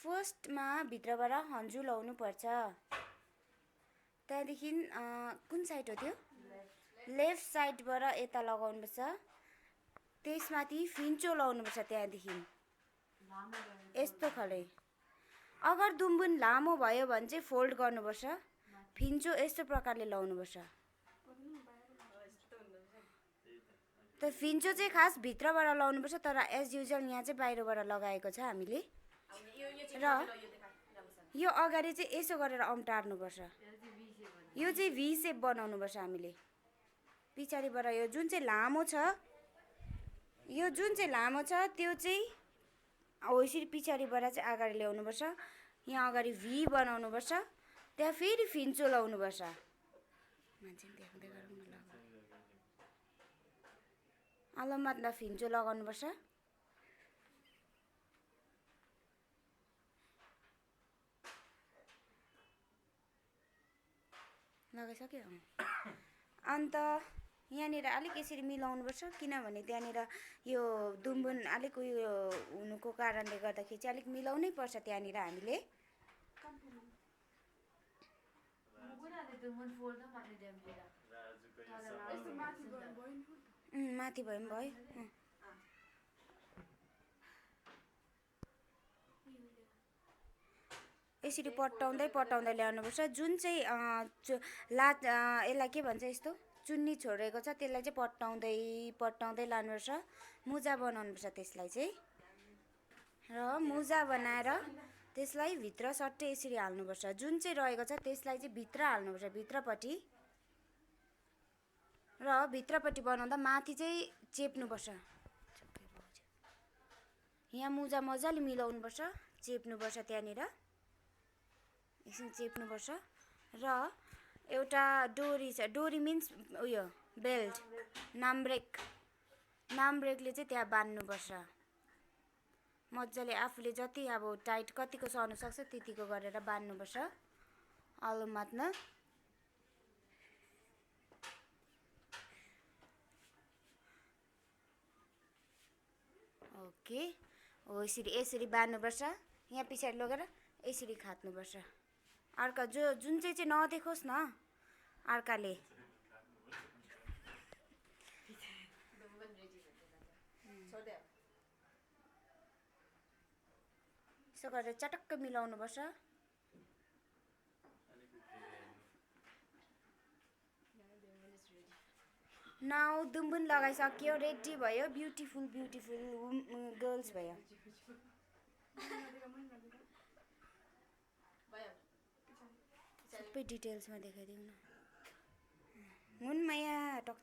फर्स्टमा भित्रबाट हन्जु लाउनुपर्छ। त्यहाँदेखि कुन साइड हो त्यो? लेफ्ट साइडबाट यता लगाउनुपर्छ। त्यसमाथि फिन्चो लाउनुपर्छ। त्यहाँदेखि यस्तो खाले। अगर दुम्बुन लामो भयो भने चाहिँ फोल्ड गर्नुपर्छ। फिन्चो यस्तो प्रकारले लाउनुपर्छ। त फिन्चो चाहिँ खास भित्रबाट लाउनुपर्छ, तर एज युजुअल यहाँ चाहिँ बाहिरबाट लगाएको छ हामीले। र यो अगाडि चाहिँ यसो गरेर अम्टार्नुपर्छ। यो चाहिँ भी सेप बनाउनुपर्छ हामीले। पछाडिबाट यो जुन चाहिँ लामो छ, त्यो चाहिँ हो यसरी पछाडिबाट चाहिँ अगाडि ल्याउनुपर्छ। यहाँ अगाडि भी बनाउनुपर्छ। त्यहाँ फेरि फिन्चो लाउनुपर्छ। अलमतमा फिन्चो लगाउनुपर्छ। लगाइसक्यो। अन्त यहाँनिर अलिक यसरी मिलाउनुपर्छ, किनभने त्यहाँनिर यो दुम्बुन अलिक उयो हुनुको कारणले गर्दाखेरि चाहिँ अलिक मिलाउनै पर्छ त्यहाँनिर हामीले। माथि भयो पनि भयो। यसरी पट्टाउँदै ल्याउनुपर्छ। जुन चाहिँ यसलाई के भन्छ, यस्तो चुन्नी छोडेको छ त्यसलाई चाहिँ पट्टाउँदै लानुपर्छ। मुजा बनाउनुपर्छ त्यसलाई चाहिँ। र मुजा बनाएर त्यसलाई भित्र सट्टै यसरी हाल्नुपर्छ। जुन चाहिँ रहेको छ त्यसलाई चाहिँ भित्र हाल्नुपर्छ, भित्रपट्टि। र भित्रपट्टि बनाउँदा माथि चाहिँ चेप्नुपर्छ। यहाँ मुजा मजाले मिलाउनुपर्छ, चेप्नुपर्छ। त्यहाँनिर एकछिन चेप्नुपर्छ। र एउटा डोरी छ, डोरी मिन्स उयो बेल्ट, नामब्रेकले चाहिँ त्यहाँ बान्नुपर्छ मजाले। आफूले जति अब टाइट कतिको सर्नु सक्छ त्यतिको गरेर बान्नुपर्छ अलमतमा। ओके हो, यसरी बान्नुपर्छ। यहाँ पछाडि लगेर यसरी खात्नुपर्छ। अर्का जुन चाहिँ नदेखोस् न अर्काले। यसो गरेर चटक्क मिलाउनुपर्छ। नाउ दुम्बुन लगाइसक्यो, रेडी भयो। ब्युटिफुल गर्ल्स भयो। सबै डिटेल्समा देखाइदिउँ न। हुन् माया टक्क